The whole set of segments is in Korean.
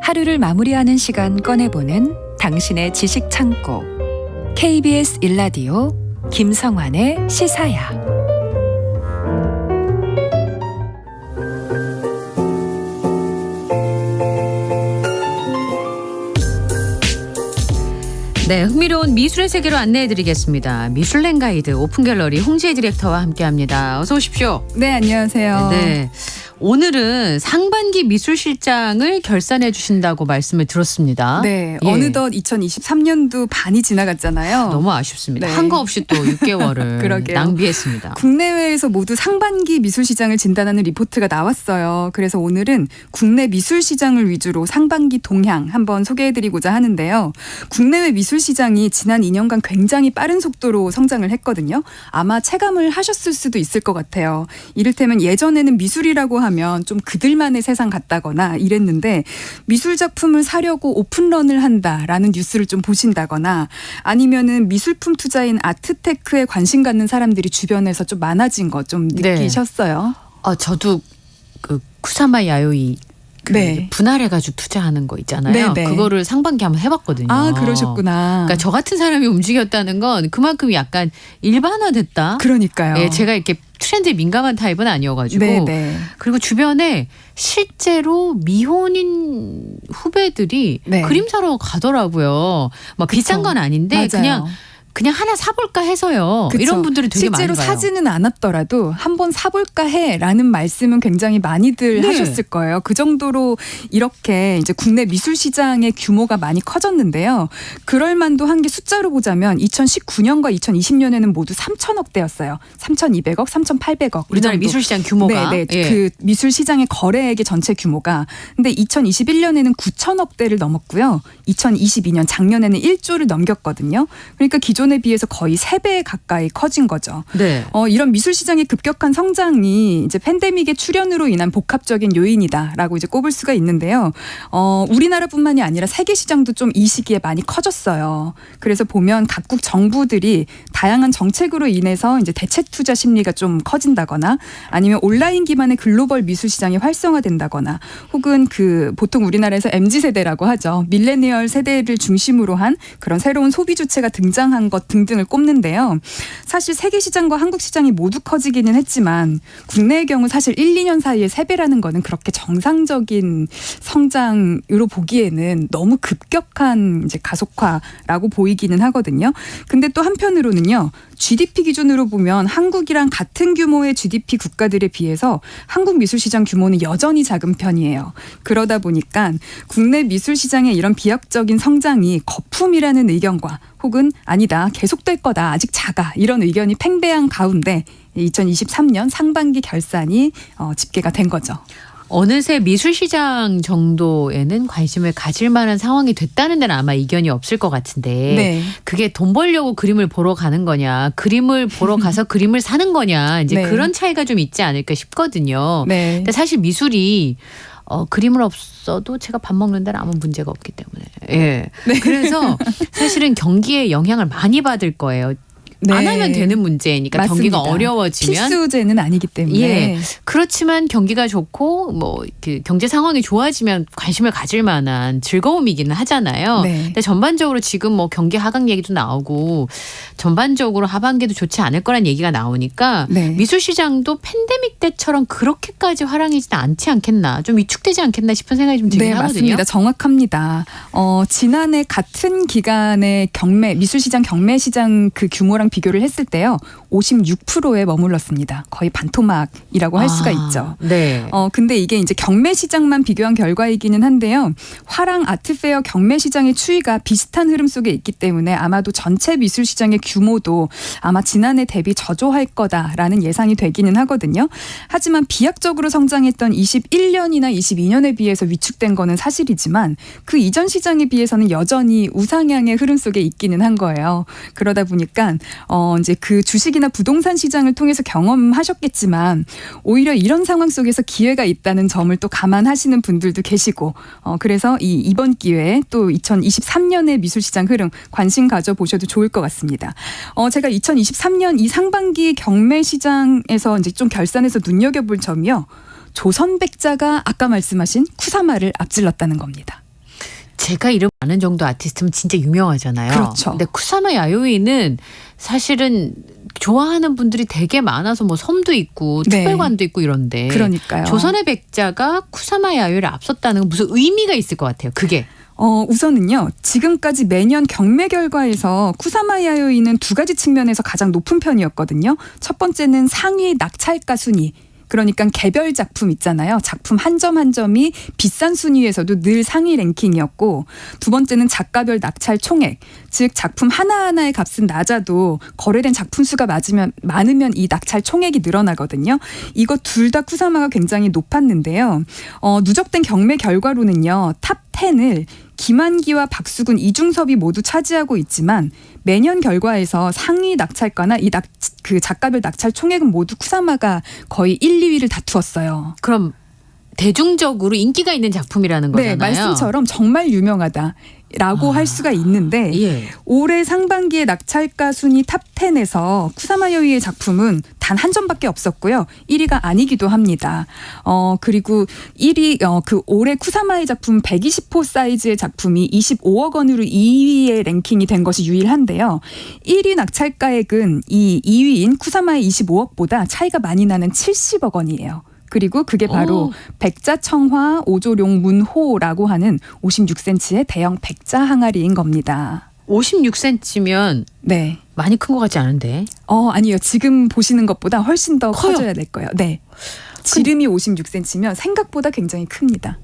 하루를 마무리하는 시간 꺼내보는 당신의 지식 창고. KBS 일라디오 김성환의 시사야. 네, 흥미로운 미술의 세계로 안내해드리겠습니다. 미술랭 가이드 오픈갤러리 홍지혜 디렉터와 함께합니다. 어서 오십시오. 네, 안녕하세요. 네, 오늘은 상반기 미술실장을 결산해 주신다고 말씀을 들었습니다. 네, 예. 어느덧 2023년도 반이 지나갔잖아요. 너무 아쉽습니다. 네. 한 거 없이 또 6개월을 그러게요. 낭비했습니다. 국내외에서 모두 상반기 미술시장을 진단하는 리포트가 나왔어요. 그래서 오늘은 국내 미술시장을 위주로 상반기 동향 한번 소개해드리고자 하는데요. 국내외 미술시장이 지난 2년간 굉장히 빠른 속도로 성장을 했거든요. 아마 체감을 하셨을 수도 있을 것 같아요. 이를테면 예전에는 미술이라고 하면 좀 그들만의 세상 같다거나 이랬는데 미술 작품을 사려고 오픈런을 한다라는 뉴스를 좀 보신다거나 아니면은 미술품 투자인 아트테크에 관심 갖는 사람들이 주변에서 좀 많아진 거 좀 네. 느끼셨어요? 저도 그 쿠사마 야요이 네. 분할해가지고 투자하는 거 있잖아요. 네, 네. 그거를 상반기 한번 해봤거든요. 아, 그러셨구나. 그러니까 저 같은 사람이 움직였다는 건 그만큼 약간 일반화됐다. 그러니까요. 예, 제가 이렇게 트렌드에 민감한 타입은 아니어가지고. 네, 네. 그리고 주변에 실제로 미혼인 후배들이 네. 그림 사러 가더라고요. 막 비싼 건 아닌데 맞아요. 그냥 하나 사볼까 해서요. 그쵸. 이런 분들이 되게 많이 실제로 봐요. 사지는 않았더라도 한번 사볼까 해라는 말씀은 굉장히 많이들 네. 하셨을 거예요. 그 정도로 이렇게 이제 국내 미술 시장의 규모가 많이 커졌는데요. 그럴 만도 한 게 숫자로 보자면 2019년과 2020년에는 모두 3천억대였어요. 3,200억, 3,800억. 우리나라 미술 시장 규모가. 네, 예. 그 미술 시장의 거래액의 전체 규모가. 근데 2021년에는 9천억대를 넘었고요. 2022년 작년에는 1조를 넘겼거든요. 그러니까 기존에 비해서 거의 3배 가까이 커진 거죠. 네. 이런 미술 시장의 급격한 성장이 이제 팬데믹의 출현으로 인한 복합적인 요인이다라고 이제 꼽을 수가 있는데요. 우리나라뿐만이 아니라 세계 시장도 좀 이 시기에 많이 커졌어요. 그래서 보면 각국 정부들이 다양한 정책으로 인해서 이제 대체 투자 심리가 좀 커진다거나 아니면 온라인 기반의 글로벌 미술 시장이 활성화된다거나 혹은 그 보통 우리나라에서 MZ 세대라고 하죠. 밀레니얼 세대를 중심으로 한 그런 새로운 소비 주체가 등장한 것 등등을 꼽는데요. 사실 세계 시장과 한국 시장이 모두 커지기는 했지만 국내의 경우 사실 1, 2년 사이에 3배라는 거는 그렇게 정상적인 성장으로 보기에는 너무 급격한 이제 가속화라고 보이기는 하거든요. 근데 또 한편으로는요. GDP 기준으로 보면 한국이랑 같은 규모의 GDP 국가들에 비해서 한국 미술 시장 규모는 여전히 작은 편이에요. 그러다 보니까 국내 미술 시장의 이런 비약적인 성장이 거품이라는 의견과 혹은 아니다 계속될 거다 아직 작아 이런 의견이 팽배한 가운데 2023년 상반기 결산이 집계가 된 거죠. 어느새 미술시장 정도에는 관심을 가질 만한 상황이 됐다는 데는 아마 이견이 없을 것 같은데 네. 그게 돈 벌려고 그림을 보러 가는 거냐 그림을 보러 가서 그림을 사는 거냐 이제 네. 그런 차이가 좀 있지 않을까 싶거든요. 네. 근데 사실 미술이 그림은 없어도 제가 밥 먹는 데는 아무 문제가 없기 때문에 예. 네. 그래서 사실은 경기에 영향을 많이 받을 거예요. 네. 안 하면 되는 문제니까 맞습니다. 경기가 어려워지면 필수제는 아니기 때문에. 예. 그렇지만 경기가 좋고 뭐 그 경제 상황이 좋아지면 관심을 가질 만한 즐거움이기는 하잖아요. 네. 근데 전반적으로 지금 뭐 경기 하강 얘기도 나오고 전반적으로 하반기도 좋지 않을 거란 얘기가 나오니까 네. 미술 시장도 팬데믹 때처럼 그렇게까지 화랑이지는 않지 않겠나, 좀 위축되지 않겠나 싶은 생각이 좀 들긴 네, 하거든요. 맞습니다. 정확합니다. 지난해 같은 기간에 미술 시장 경매 시장 그 규모랑 비교를 했을 때요. 56%에 머물렀습니다. 거의 반토막이라고 할 수가 있죠. 네. 근데 이게 이제 경매 시장만 비교한 결과이기는 한데요. 화랑 아트페어 경매 시장의 추이가 비슷한 흐름 속에 있기 때문에 아마도 전체 미술 시장의 규모도 아마 지난해 대비 저조할 거다라는 예상이 되기는 하거든요. 하지만 비약적으로 성장했던 21년이나 22년에 비해서 위축된 거는 사실이지만 그 이전 시장에 비해서는 여전히 우상향의 흐름 속에 있기는 한 거예요. 그러다 보니까 이제 그 주식이나 부동산 시장을 통해서 경험하셨겠지만 오히려 이런 상황 속에서 기회가 있다는 점을 또 감안하시는 분들도 계시고 그래서 이번 기회에 또 2023년의 미술시장 흐름 관심 가져보셔도 좋을 것 같습니다. 제가 2023년 이 상반기 경매 시장에서 이제 좀 결산해서 눈여겨볼 점이요. 조선백자가 아까 말씀하신 쿠사마를 앞질렀다는 겁니다. 제가 이름 아는 정도 아티스트면 진짜 유명하잖아요. 그렇죠. 근데 쿠사마 야요이는 사실은 좋아하는 분들이 되게 많아서 뭐 섬도 있고 네. 특별관도 있고 이런데 그러니까요. 조선의 백자가 쿠사마 야요이를 앞섰다는 건 무슨 의미가 있을 것 같아요. 그게. 우선은요, 지금까지 매년 경매 결과에서 쿠사마 야요이는 두 가지 측면에서 가장 높은 편이었거든요. 첫 번째는 상위 낙찰가 순위. 그러니까 개별 작품 있잖아요. 작품 한 점 한 점이 비싼 순위에서도 늘 상위 랭킹이었고, 두 번째는 작가별 낙찰 총액. 즉 작품 하나하나의 값은 낮아도 거래된 작품 수가 많으면 이 낙찰 총액이 늘어나거든요. 이거 둘 다 쿠사마가 굉장히 높았는데요. 누적된 경매 결과로는요. 탑 10을 김한기와 박수근, 이중섭이 모두 차지하고 있지만 매년 결과에서 상위 낙찰가나 그 작가별 낙찰 총액은 모두 쿠사마가 거의 1, 2위를 다투었어요. 그럼 대중적으로 인기가 있는 작품이라는 거잖아요. 네, 말씀처럼 정말 유명하다라고 할 수가 있는데 예. 올해 상반기에 낙찰가 순위 탑 10에서 쿠사마 야요이의 작품은 단 한 점밖에 없었고요. 1위가 아니기도 합니다. 그리고 1위 그 올해 쿠사마의 작품 120호 사이즈의 작품이 25억 원으로 2위에 랭킹이 된 것이 유일한데요. 1위 낙찰가액은 이 2위인 쿠사마의 25억보다 차이가 많이 나는 70억 원이에요. 그리고 그게 바로 백자청화 오조룡 문호라고 하는 56cm의 대형 백자 항아리인 겁니다. 56cm면 네. 많이 큰 것 같지 않은데. 아니요. 지금 보시는 것보다 훨씬 더 커요? 커져야 될 거예요. 네. 지름이 56cm면 생각보다 굉장히 큽니다.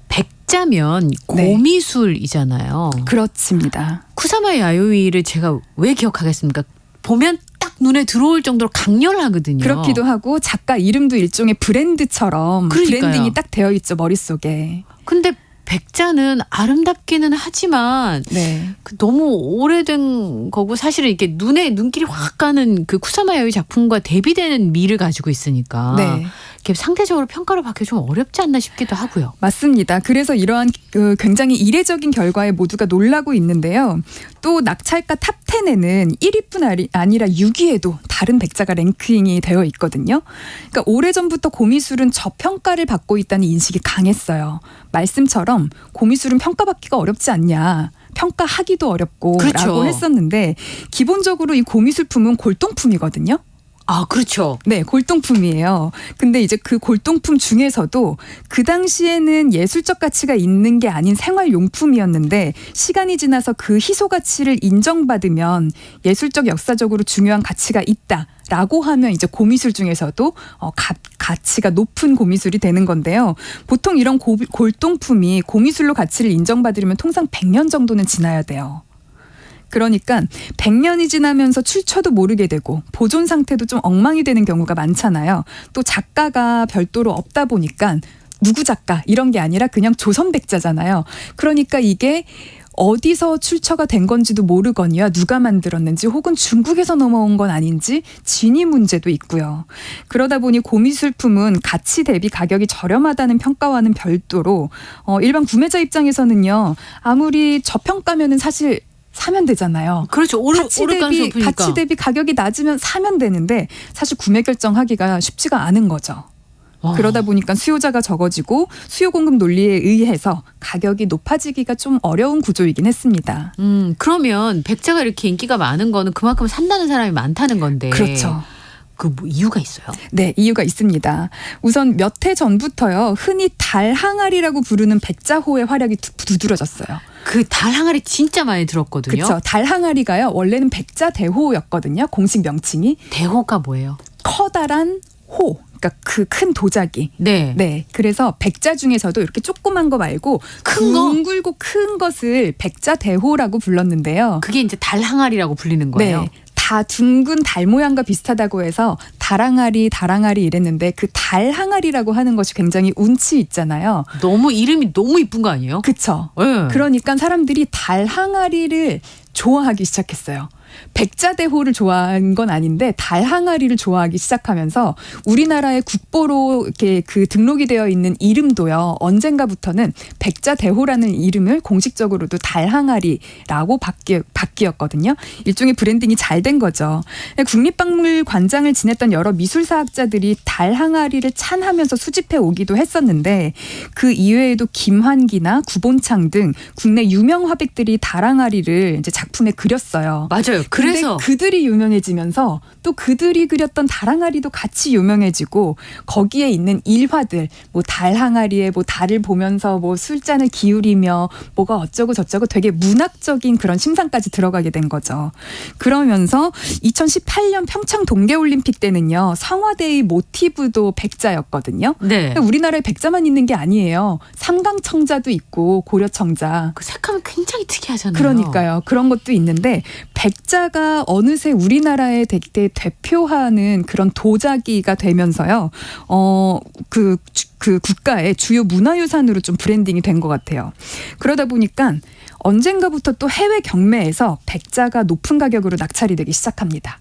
백자면 네. 고미술이잖아요. 그렇습니다. 쿠사마 야요이를 제가 왜 기억하겠습니까? 보면 딱 눈에 들어올 정도로 강렬하거든요. 그렇기도 하고 작가 이름도 일종의 브랜드처럼 그러니까요. 브랜딩이 딱 되어 있죠. 머릿속에. 근데 백자는 아름답기는 하지만 네. 너무 오래된 거고 사실은 이렇게 눈길이 확 가는 그 쿠사마 야요이 작품과 대비되는 미를 가지고 있으니까 네. 이렇게 상대적으로 평가를 받기 좀 어렵지 않나 싶기도 하고요. 맞습니다. 그래서 이러한 굉장히 이례적인 결과에 모두가 놀라고 있는데요. 또 낙찰가 탑 10에는 1위뿐 아니라 6위에도 다른 백자가 랭킹이 되어 있거든요. 그러니까 오래전부터 고미술은 저평가를 받고 있다는 인식이 강했어요. 말씀처럼 고미술은 평가받기가 어렵지 않냐. 평가하기도 어렵고 그렇죠. 라고 했었는데 기본적으로 이 고미술품은 골동품이거든요. 아, 그렇죠. 네, 골동품이에요. 근데 이제 그 골동품 중에서도 그 당시에는 예술적 가치가 있는 게 아닌 생활용품이었는데 시간이 지나서 그 희소 가치를 인정받으면 예술적 역사적으로 중요한 가치가 있다라고 하면 이제 고미술 중에서도 가치가 높은 고미술이 되는 건데요. 보통 이런 골동품이 고미술로 가치를 인정받으려면 통상 100년 정도는 지나야 돼요. 그러니까 100년이 지나면서 출처도 모르게 되고 보존 상태도 좀 엉망이 되는 경우가 많잖아요. 또 작가가 별도로 없다 보니까 누구 작가 이런 게 아니라 그냥 조선백자잖아요. 그러니까 이게 어디서 출처가 된 건지도 모르거니와 누가 만들었는지 혹은 중국에서 넘어온 건 아닌지 진위 문제도 있고요. 그러다 보니 고미술품은 가치 대비 가격이 저렴하다는 평가와는 별도로 일반 구매자 입장에서는요. 아무리 저평가면은 사실 사면 되잖아요. 그렇죠. 가치 대비 가격이 낮으면 사면 되는데 사실 구매 결정하기가 쉽지가 않은 거죠. 그러다 보니까 수요자가 적어지고 수요 공급 논리에 의해서 가격이 높아지기가 좀 어려운 구조이긴 했습니다. 그러면 백자가 이렇게 인기가 많은 거는 그만큼 산다는 사람이 많다는 건데. 그렇죠. 그 뭐 이유가 있어요? 네, 이유가 있습니다. 우선 몇 해 전부터요. 흔히 달 항아리라고 부르는 백자호의 활약이 두드러졌어요. 그 달 항아리 진짜 많이 들었거든요. 그렇죠. 달 항아리가요. 원래는 백자대호였거든요. 공식 명칭이. 대호가 뭐예요? 커다란 호. 그러니까 그 큰 도자기. 네. 네. 그래서 백자 중에서도 이렇게 조그만 거 말고 큰 거? 둥글고 큰 것을 백자대호라고 불렀는데요. 그게 이제 달 항아리라고 불리는 거예요. 네. 다 둥근 달 모양과 비슷하다고 해서 달항아리 이랬는데 그 달 항아리라고 하는 것이 굉장히 운치 있잖아요. 너무 이름이 너무 이쁜 거 아니에요? 그렇죠. 네. 그러니까 사람들이 달 항아리를 좋아하기 시작했어요. 백자대호를 좋아한 건 아닌데 달 항아리를 좋아하기 시작하면서 우리나라의 국보로 이렇게 그 등록이 되어 있는 이름도요. 언젠가부터는 백자대호라는 이름을 공식적으로도 달 항아리라고 바뀌었거든요. 일종의 브랜딩이 잘 된 거죠. 국립박물관장을 지냈던 여러 미술사학자들이 달 항아리를 찬하면서 수집해 오기도 했었는데 그 이외에도 김환기나 구본창 등 국내 유명 화백들이 달 항아리를 이제 작품에 그렸어요. 맞아요. 그래서 그들이 유명해지면서 또 그들이 그렸던 달 항아리도 같이 유명해지고 거기에 있는 일화들 뭐 달 항아리에 뭐 달을 보면서 뭐 술잔을 기울이며 뭐가 어쩌고 저쩌고 되게 문학적인 그런 심상까지 들어가게 된 거죠. 그러면서 2018년 평창 동계올림픽 때는요. 성화대의 모티브도 백자였거든요. 네. 우리나라에 백자만 있는 게 아니에요. 삼강청자도 있고 고려청자. 그 색감이 굉장히 특이하잖아요. 그러니까요. 그런 것도 있는데 백자가 어느새 우리나라의 되게 대표하는 그런 도자기가 되면서요. 그 국가의 주요 문화유산으로 좀 브랜딩이 된 것 같아요. 그러다 보니까 언젠가부터 또 해외 경매에서 백자가 높은 가격으로 낙찰이 되기 시작합니다.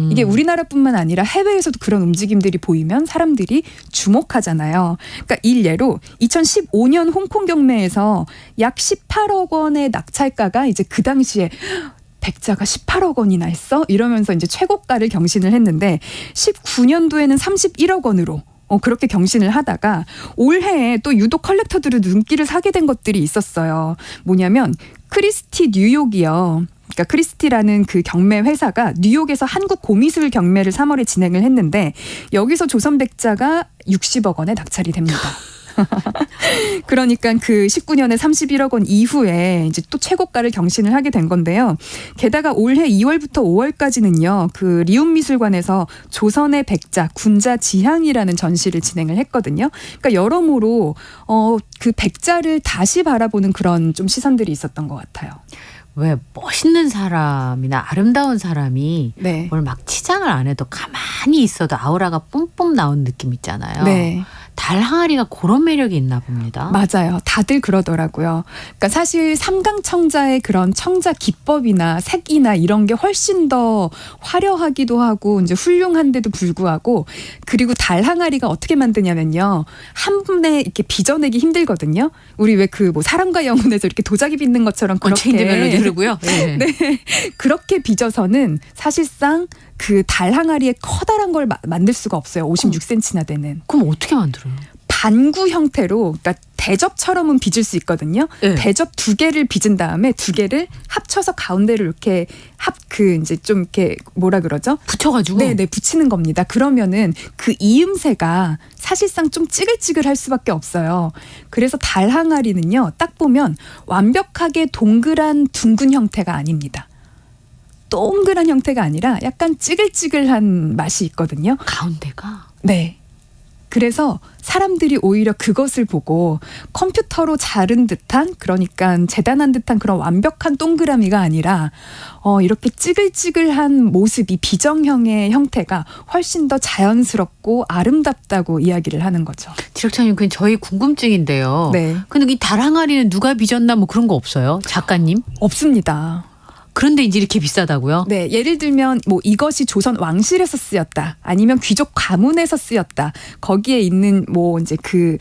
이게 우리나라뿐만 아니라 해외에서도 그런 움직임들이 보이면 사람들이 주목하잖아요. 그러니까 일례로 2015년 홍콩 경매에서 약 18억 원의 낙찰가가 이제 그 당시에 백자가 18억 원이나 했어? 이러면서 이제 최고가를 경신을 했는데 19년도에는 31억 원으로 그렇게 경신을 하다가 올해에 또 유독 컬렉터들의 눈길을 사게 된 것들이 있었어요. 뭐냐면 크리스티 뉴욕이요. 그러니까 크리스티라는 그 경매 회사가 뉴욕에서 한국 고미술 경매를 3월에 진행을 했는데 여기서 조선 백자가 60억 원에 낙찰이 됩니다. 그러니까 그 19년에 31억 원 이후에 이제 또 최고가를 경신을 하게 된 건데요. 게다가 올해 2월부터 5월까지는요. 그 리움미술관에서 조선의 백자 군자 지향이라는 전시를 진행을 했거든요. 그러니까 여러모로 그 백자를 다시 바라보는 그런 좀 시선들이 있었던 것 같아요. 왜 멋있는 사람이나 아름다운 사람이 네. 뭘 막 치장을 안 해도 가만히 있어도 아우라가 뿜뿜 나오는 느낌 있잖아요. 네. 달 항아리가 그런 매력이 있나 봅니다. 맞아요. 다들 그러더라고요. 그러니까 사실 삼강청자의 그런 청자 기법이나 색이나 이런 게 훨씬 더 화려하기도 하고 이제 훌륭한데도 불구하고 그리고 달 항아리가 어떻게 만드냐면요. 한 분에 이렇게 빚어내기 힘들거든요. 우리 왜 그 뭐 사랑과 영혼에서 이렇게 도자기 빚는 것처럼 그렇게 언체인드 멜로디 흐르고요. 네. 네. 그렇게 빚어서는 사실상 그 달 항아리에 커다란 걸 만들 수가 없어요. 56cm나 되는. 그럼 어떻게 만들어요? 반구 형태로 그러니까 대접처럼은 빚을 수 있거든요. 네. 대접 2개를 빚은 다음에 2개를 합쳐서 가운데를 이렇게 이제 좀 이렇게 뭐라 그러죠? 붙여가지고. 네, 붙이는 겁니다. 그러면은 그 이음새가 사실상 좀 찌글찌글할 수밖에 없어요. 그래서 달 항아리는요, 딱 보면 완벽하게 동그란 둥근 형태가 아닙니다. 동그란 형태가 아니라 약간 찌글찌글한 맛이 있거든요. 가운데가. 네. 그래서 사람들이 오히려 그것을 보고 컴퓨터로 자른 듯한 그러니까 재단한 듯한 그런 완벽한 동그라미가 아니라 이렇게 찌글찌글한 모습이 비정형의 형태가 훨씬 더 자연스럽고 아름답다고 이야기를 하는 거죠. 지력자님 그냥 저희 궁금증인데요. 네. 근데 이 달 항아리는 누가 빚었나 뭐 그런 거 없어요? 작가님? 없습니다. 그런데 이제 이렇게 비싸다고요? 네, 예를 들면 뭐 이것이 조선 왕실에서 쓰였다. 아니면 귀족 가문에서 쓰였다. 거기에 있는 뭐 이제 그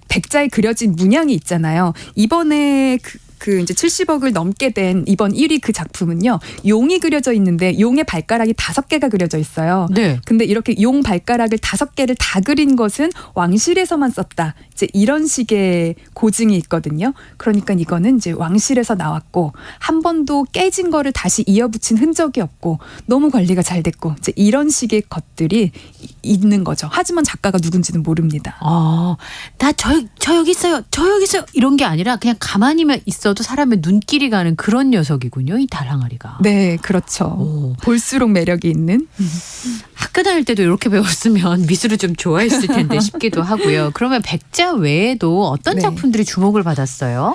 백자에 그려진 문양이 있잖아요. 이번에 그 이제 70억을 넘게 된 이번 1위 그 작품은요. 용이 그려져 있는데 용의 발가락이 5개가 그려져 있어요. 네. 근데 이렇게 용 발가락을 5개를 다 그린 것은 왕실에서만 썼다. 이제 이런 식의 고증이 있거든요. 그러니까 이거는 이제 왕실에서 나왔고 한 번도 깨진 거를 다시 이어붙인 흔적이 없고 너무 관리가 잘 됐고 이제 이런 식의 것들이 있는 거죠. 하지만 작가가 누군지는 모릅니다. 나 저 여기 있어요. 저 여기 있어요. 이런 게 아니라 그냥 가만히만 있어도 사람의 눈길이 가는 그런 녀석이군요. 이 달 항아리가. 네, 그렇죠. 오. 볼수록 매력이 있는. 학교 다닐 때도 이렇게 배웠으면 미술을 좀 좋아했을 텐데 싶기도 하고요. 그러면 백자 외에도 어떤 네. 작품들이 주목을 받았어요?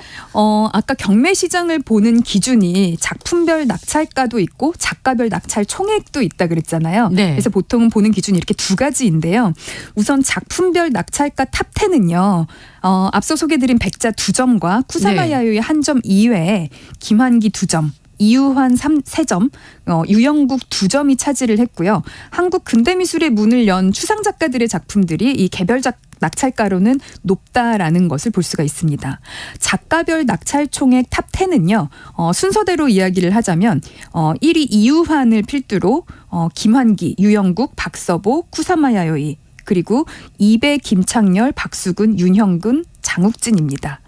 아까 경매 시장을 보는 기준이 작품별 낙찰가도 있고 작가별 낙찰 총액도 있다 그랬잖아요. 네. 그래서 보통은 보는 기준이 이렇게 2가지인데요. 우선 작품별 낙찰가 탑 10은요. 앞서 소개드린 백자 2점과 쿠사마 네. 야요의 1점 이외에 김환기 2점, 이유환 3점, 유영국 2점이 차지를 했고요. 한국 근대미술의 문을 연 추상 작가들의 작품들이 이 개별작 낙찰가로는 높다라는 것을 볼 수가 있습니다. 작가별 낙찰 총액 탑 10은요. 순서대로 이야기를 하자면 1위 이유환을 필두로 김환기, 유영국, 박서보, 쿠사마 야요이, 그리고 2배 김창렬, 박수근, 윤형근, 장욱진입니다.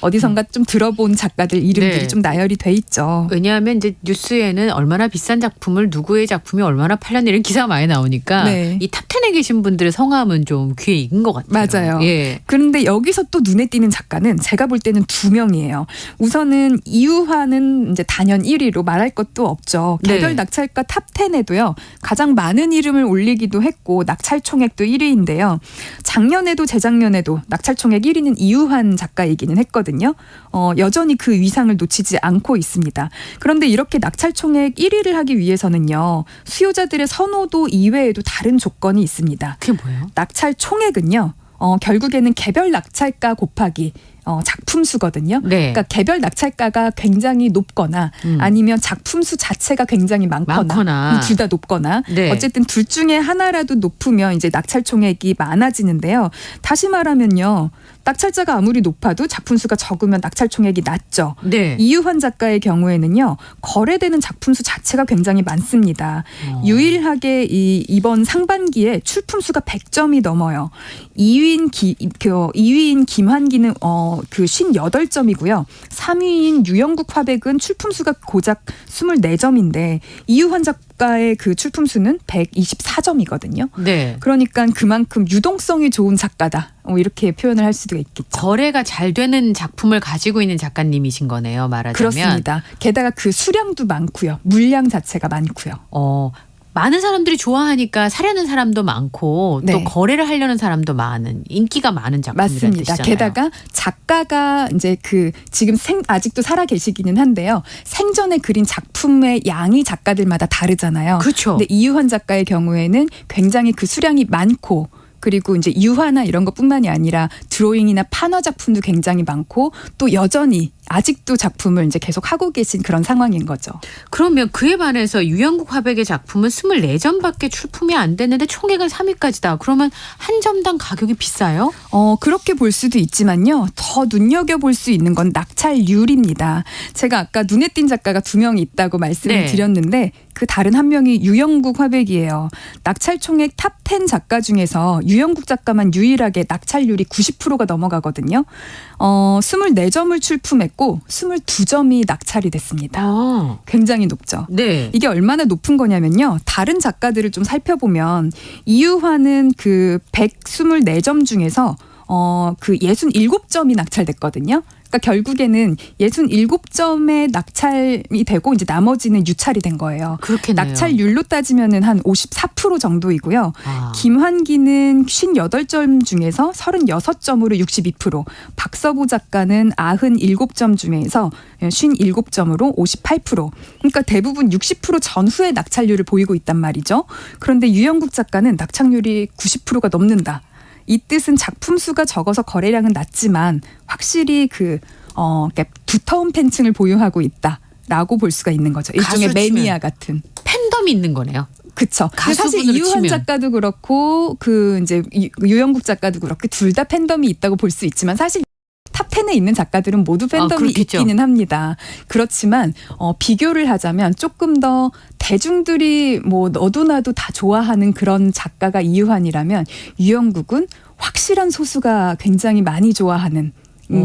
어디선가 좀 들어본 작가들 이름들이 네. 좀 나열이 돼 있죠. 왜냐하면 이제 뉴스에는 얼마나 비싼 작품을 누구의 작품이 얼마나 팔렸나 이런 기사가 많이 나오니까 네. 이 탑 10에 계신 분들의 성함은 좀 귀에 익은 것 같아요. 맞아요. 예. 그런데 여기서 또 눈에 띄는 작가는 제가 볼 때는 2명이에요. 우선은 이유환은 이제 단연 1위로 말할 것도 없죠. 개별 네. 낙찰가 탑 10에도요. 가장 많은 이름을 올리기도 했고 낙찰 총액도 1위인데요. 작년에도 재작년에도 낙찰 총액 1위는 이유환 작가이기는 했거든요. 여전히 그 위상을 놓치지 않고 있습니다. 그런데 이렇게 낙찰 총액 1위를 하기 위해서는요. 수요자들의 선호도 이외에도 다른 조건이 있습니다. 그게 뭐예요? 낙찰 총액은요. 결국에는 개별 낙찰가 곱하기 작품 수거든요. 네. 그러니까 개별 낙찰가가 굉장히 높거나 아니면 작품 수 자체가 굉장히 많거나 둘 다 높거나 네. 어쨌든 둘 중에 하나라도 높으면 이제 낙찰 총액이 많아지는데요. 다시 말하면요. 낙찰자가 아무리 높아도 작품 수가 적으면 낙찰 총액이 낮죠. 네. 이유환 작가의 경우에는요. 거래되는 작품 수 자체가 굉장히 많습니다. 유일하게 이번 상반기에 출품 수가 100점이 넘어요. 2위인 김환기는 그 58점이고요. 3위인 유영국 화백은 출품 수가 고작 24점인데 이유환 작가의 그 출품 수는 124점이거든요. 네. 그러니까 그만큼 유동성이 좋은 작가다. 이렇게 표현을 할 수도 있겠죠. 거래가 잘 되는 작품을 가지고 있는 작가님이신 거네요. 말하자면. 그렇습니다. 게다가 그 수량도 많고요. 물량 자체가 많고요. 많은 사람들이 좋아하니까 사려는 사람도 많고 네. 또 거래를 하려는 사람도 많은 인기가 많은 작품이라는 맞습니다. 뜻이잖아요. 게다가 작가가 이제 지금 아직도 살아 계시기는 한데요. 생전에 그린 작품의 양이 작가들마다 다르잖아요. 그렇죠. 근데 이유환 작가의 경우에는 굉장히 그 수량이 많고 그리고 이제 유화나 이런 것뿐만이 아니라 드로잉이나 판화 작품도 굉장히 많고 또 여전히 아직도 작품을 이제 계속 하고 계신 그런 상황인 거죠. 그러면 그에 반해서 유영국 화백의 작품은 24점밖에 출품이 안 됐는데 총액은 3위까지다. 그러면 한 점당 가격이 비싸요? 그렇게 볼 수도 있지만요. 더 눈여겨볼 수 있는 건 낙찰률입니다. 제가 아까 눈에 띈 작가가 2명이 있다고 말씀을 네. 드렸는데 그 다른 한 명이 유영국 화백이에요. 낙찰 총액 탑 10 작가 중에서 유영국 작가만 유일하게 낙찰률이 90%가 넘어가거든요. 24점을 출품했고 22점이 낙찰이 됐습니다. 굉장히 높죠. 네. 이게 얼마나 높은 거냐면요. 다른 작가들을 좀 살펴보면 이유환은 그 124점 중에서 그 67점이 낙찰됐거든요. 그러니까 결국에는 67점의 낙찰이 되고 이제 나머지는 유찰이 된 거예요. 그렇겠네요. 낙찰률로 따지면은 한 54% 정도이고요. 아. 김환기는 58점 중에서 36점으로 62%, 박서보 작가는 97점 중에서 57점으로 58%. 그러니까 대부분 60% 전후의 낙찰률을 보이고 있단 말이죠. 그런데 유영국 작가는 낙찰률이 90%가 넘는다. 이 뜻은 작품 수가 적어서 거래량은 낮지만 확실히 그러니까 두터운 팬층을 보유하고 있다라고 볼 수가 있는 거죠. 일종의 가수 매니아 같은. 팬덤이 있는 거네요. 그렇죠. 사실 가수분으로 이유환 치면. 작가도 그렇고 그 이제 유영국 작가도 그렇고 둘 다 팬덤이 있다고 볼 수 있지만 사실 탑 10에 있는 작가들은 모두 팬덤이 그렇겠죠. 있기는 합니다. 그렇지만 비교를 하자면 조금 더 대중들이 뭐 너도 나도 다 좋아하는 그런 작가가 이유환이라면 유영국은 확실한 소수가 굉장히 많이 좋아하는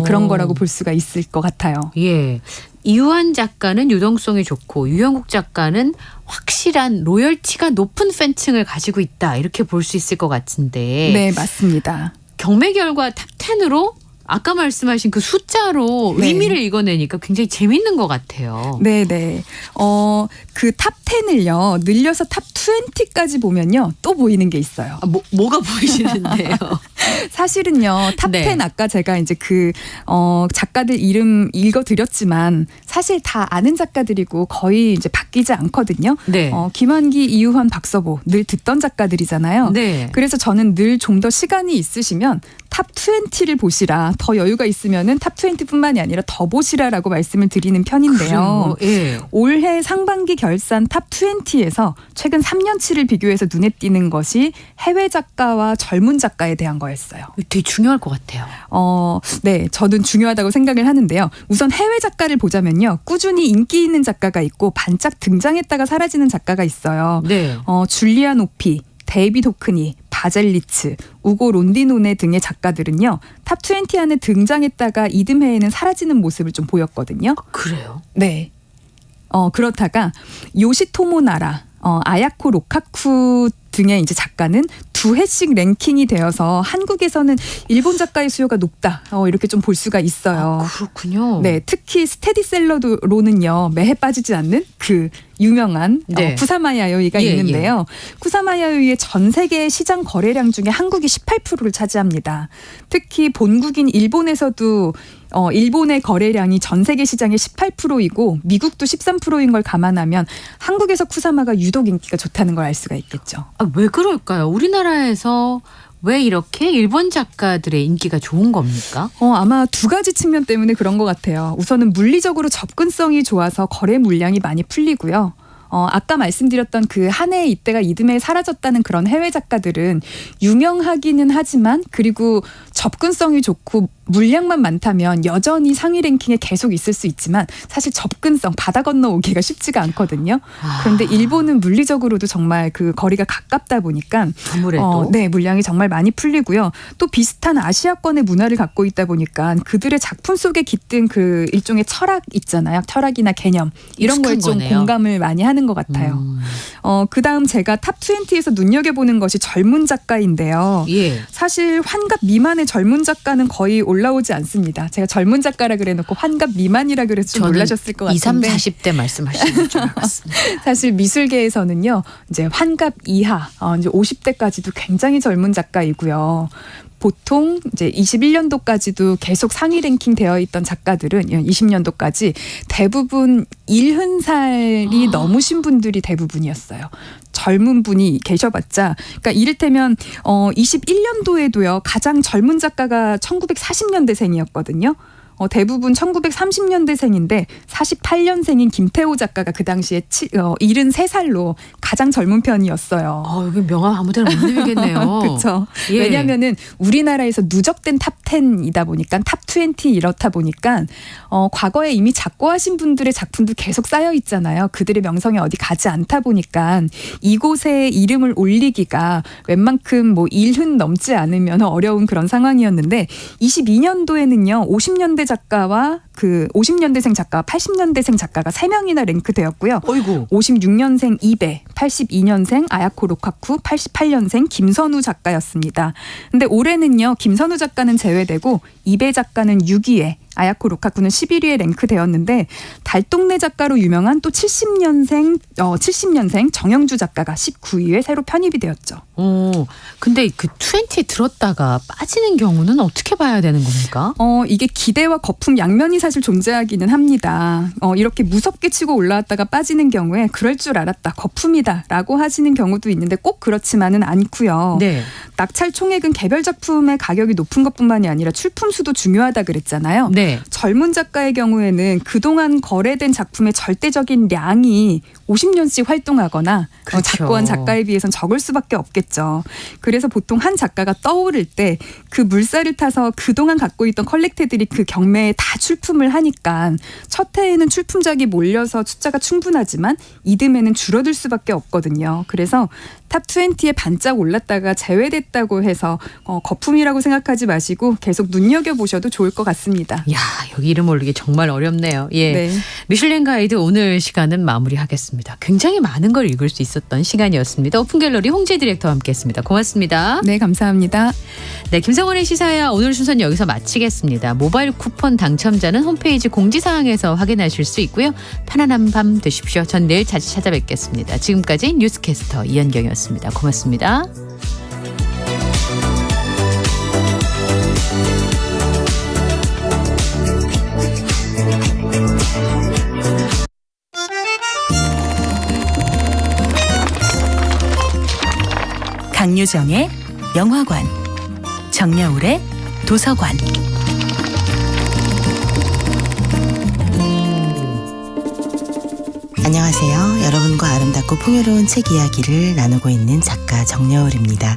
그런 거라고 볼 수가 있을 것 같아요. 예. 이유환 작가는 유동성이 좋고 유영국 작가는 확실한 로열티가 높은 팬층을 가지고 있다. 이렇게 볼 수 있을 것 같은데. 네, 맞습니다. 경매 결과 탑 10으로 아까 말씀하신 그 숫자로 네. 의미를 읽어내니까 굉장히 재밌는 것 같아요. 네네. 그 탑 10을요, 늘려서 탑 20까지 보면요, 또 보이는 게 있어요. 뭐가 보이시는데요? 사실은요, 탑 네. 10 아까 제가 이제 작가들 이름 읽어드렸지만 사실 다 아는 작가들이고 거의 이제 바뀌지 않거든요. 네. 김환기, 이유환, 박서보 늘 듣던 작가들이잖아요. 네. 그래서 저는 늘 좀 더 시간이 있으시면 탑 20를 보시라 더 여유가 있으면은 탑 20뿐만이 아니라 더 보시라라고 말씀을 드리는 편인데요. 그래요? 예. 올해 상반기 결산 탑 20에서 최근 3년치를 비교해서 눈에 띄는 것이 해외 작가와 젊은 작가에 대한 거였어요. 되게 중요할 것 같아요. 네, 저는 중요하다고 생각을 하는데요. 우선 해외 작가를 보자면요. 꾸준히 인기 있는 작가가 있고 반짝 등장했다가 사라지는 작가가 있어요. 네. 줄리안 오피, 데이비드 호크니, 바젤리츠, 우고 론디노네 등의 작가들은요. 탑 20 안에 등장했다가 이듬해에는 사라지는 모습을 좀 보였거든요. 그래요? 네. 그렇다가 요시토모 나라, 아야코 로카쿠 등의 이제 작가는 두 해씩 랭킹이 되어서 한국에서는 일본 작가의 수요가 높다. 이렇게 좀 볼 수가 있어요. 그렇군요. 네, 특히 스테디셀러로는요 매해 빠지지 않는 그 유명한 네. 쿠사마 야요이가 예, 있는데요. 쿠사마 야요이의 전 세계 시장 거래량 중에 한국이 18%를 차지합니다. 특히 본국인 일본에서도 일본의 거래량이 전 세계 시장의 18%이고 미국도 13%인 걸 감안하면 한국에서 쿠사마가 유독 인기가 좋다는 걸 알 수가 있겠죠. 왜 그럴까요? 우리나라에서 왜 이렇게 일본 작가들의 인기가 좋은 겁니까? 아마 두 가지 측면 때문에 그런 것 같아요. 우선은 물리적으로 접근성이 좋아서 거래 물량이 많이 풀리고요. 아까 말씀드렸던 그 한 해의 이때가 이듬해에 사라졌다는 그런 해외 작가들은 유명하기는 하지만 그리고 접근성이 좋고 물량만 많다면 여전히 상위 랭킹에 계속 있을 수 있지만 사실 접근성 바다 건너오기가 쉽지가 않거든요. 그런데 일본은 물리적으로도 정말 그 거리가 가깝다 보니까 아무래도 네, 물량이 정말 많이 풀리고요. 또 비슷한 아시아권의 문화를 갖고 있다 보니까 그들의 작품 속에 깃든 그 일종의 철학 있잖아요. 철학이나 개념 이런 거에 좀 거네요. 공감을 많이 하는 것 같아요. 그다음 제가 탑 20에서 눈여겨보는 것이 젊은 작가인데요. 예. 사실 환갑 미만의 젊은 작가는 거의 올라오지 않습니다. 제가 젊은 작가라 그래놓고 환갑 미만이라 그래서 좀 놀라셨을 것 20, 30, 같은데 40대 말씀하시는 줄 알았습니다. 사실 미술계에서는요. 이제 환갑 이하 이제 50대까지도 굉장히 젊은 작가이고요. 보통 이제 21년도까지도 계속 상위 랭킹 되어 있던 작가들은 20년도까지 대부분 70살이 넘으신 분들이 대부분이었어요. 젊은 분이 계셔봤자, 그러니까 이를테면 21년도에도요 가장 젊은 작가가 1940년대생이었거든요. 대부분 1930년대생인데 48년생인 김태호 작가가 그 당시에 73살로 가장 젊은 편이었어요. 여기 명함 아무데나 못 내밀겠네요. 그렇죠. 예. 왜냐하면은 우리나라에서 누적된 탑 10이다 보니까 탑 20 이렇다 보니까 과거에 이미 작고하신 분들의 작품도 계속 쌓여 있잖아요. 그들의 명성이 어디 가지 않다 보니까 이곳에 이름을 올리기가 웬만큼 뭐 1흔 넘지 않으면 어려운 그런 상황이었는데 22년도에는요 50년대 작가와 그 50년대생 작가와 80년대생 작가가 3명이나 랭크되었고요. 어이구. 56년생 이배, 82년생 아야코 로카쿠, 88년생 김선우 작가였습니다. 근데 올해는요. 김선우 작가는 제외되고 이배 작가는 6위에 아야코 로카쿠는 11위에 랭크되었는데 달동네 작가로 유명한 또 70년생 정영주 작가가 19위에 새로 편입이 되었죠. 근데 그 20 들었다가 빠지는 경우는 어떻게 봐야 되는 겁니까? 이게 기대와 거품 양면이 사실 존재하기는 합니다. 이렇게 무섭게 치고 올라왔다가 빠지는 경우에 그럴 줄 알았다. 거품이다라고 하시는 경우도 있는데 꼭 그렇지만은 않고요. 네. 낙찰 총액은 개별 작품의 가격이 높은 것뿐만이 아니라 출품 수도 중요하다 그랬잖아요. 네. 젊은 작가의 경우에는 그동안 거래된 작품의 절대적인 량이 50년씩 활동하거나 그렇죠. 작고한 작가에 비해서는 적을 수밖에 없겠죠. 그래서 보통 한 작가가 떠오를 때 그 물살을 타서 그동안 갖고 있던 컬렉터들이 그 경매에 다 출품을 하니까 첫 해에는 출품작이 몰려서 숫자가 충분하지만 이듬해는 줄어들 수밖에 없거든요. 그래서 탑 20에 반짝 올랐다가 제외됐다고 해서 거품이라고 생각하지 마시고 계속 눈여겨보셔도 좋을 것 같습니다. 야, 여기 이름 올리기 정말 어렵네요. 예. 네. 미슐랭 가이드 오늘 시간은 마무리하겠습니다. 굉장히 많은 걸 읽을 수 있었던 시간이었습니다. 오픈갤러리 홍재 디렉터와 함께했습니다. 고맙습니다. 네, 감사합니다. 네, 김성원의 시사야 오늘 순서는 여기서 마치겠습니다. 모바일 쿠폰 당첨자는 홈페이지 공지사항에서 확인하실 수 있고요. 편안한 밤 되십시오. 전 내일 다시 찾아뵙겠습니다. 지금까지 뉴스캐스터 이현경이었습니다. 고맙습니다. 강유정의 영화관, 정여울의 도서관. 안녕하세요. 여러분과 아름답고 풍요로운 책 이야기를 나누고 있는 작가 정여울입니다.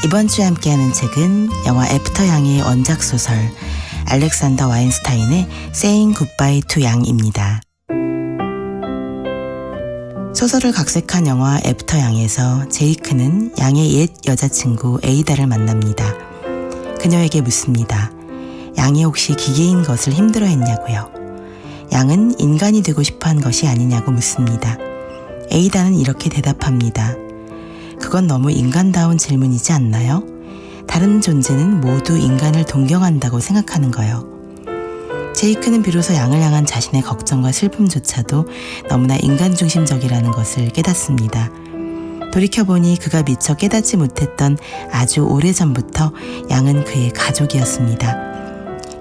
이번 주에 함께하는 책은 영화 애프터 양의 원작 소설 알렉산더 와인스타인의 Saying Goodbye to 양입니다. 소설을 각색한 영화 애프터 양에서 제이크는 양의 옛 여자친구 에이다를 만납니다. 그녀에게 묻습니다. 양이 혹시 기계인 것을 힘들어했냐고요. 양은 인간이 되고 싶어한 것이 아니냐고 묻습니다. 에이다는 이렇게 대답합니다. 그건 너무 인간다운 질문이지 않나요? 다른 존재는 모두 인간을 동경한다고 생각하는 거요. 제이크는 비로소 양을 향한 자신의 걱정과 슬픔조차도 너무나 인간중심적이라는 것을 깨닫습니다. 돌이켜보니 그가 미처 깨닫지 못했던 아주 오래전부터 양은 그의 가족이었습니다.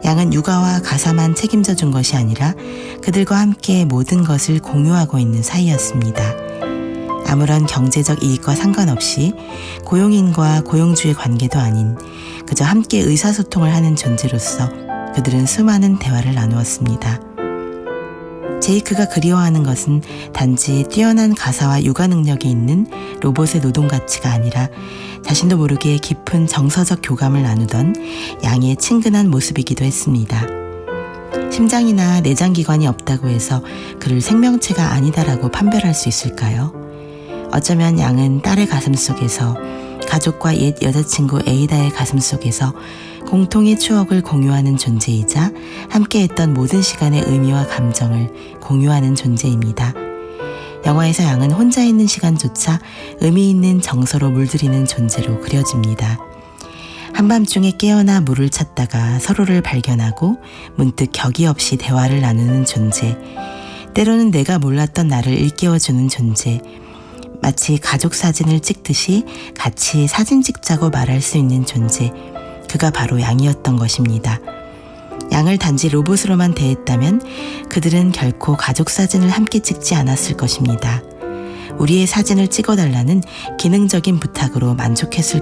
양은 육아와 가사만 책임져 준 것이 아니라 그들과 함께 모든 것을 공유하고 있는 사이였습니다. 아무런 경제적 이익과 상관없이 고용인과 고용주의 관계도 아닌 그저 함께 의사소통을 하는 존재로서 그들은 수많은 대화를 나누었습니다. 제이크가 그리워하는 것은 단지 뛰어난 가사와 육아 능력이 있는 로봇의 노동 가치가 아니라 자신도 모르게 깊은 정서적 교감을 나누던 양의 친근한 모습이기도 했습니다. 심장이나 내장기관이 없다고 해서 그를 생명체가 아니다라고 판별할 수 있을까요? 어쩌면 양은 딸의 가슴 속에서 가족과 옛 여자친구 에이다의 가슴 속에서 공통의 추억을 공유하는 존재이자 함께했던 모든 시간의 의미와 감정을 공유하는 존재입니다. 영화에서 양은 혼자 있는 시간조차 의미 있는 정서로 물들이는 존재로 그려집니다. 한밤중에 깨어나 물을 찾다가 서로를 발견하고 문득 격이 없이 대화를 나누는 존재, 때로는 내가 몰랐던 나를 일깨워주는 존재, 마치 가족 사진을 찍듯이 같이 사진 찍자고 말할 수 있는 존재, 그가 바로 양이었던 것입니다. 양을 단지 로봇으로만 대했다면 그들은 결코 가족 사진을 함께 찍지 않았을 것입니다. 우리의 사진을 찍어달라는 기능적인 부탁으로 만족했을 것입니다.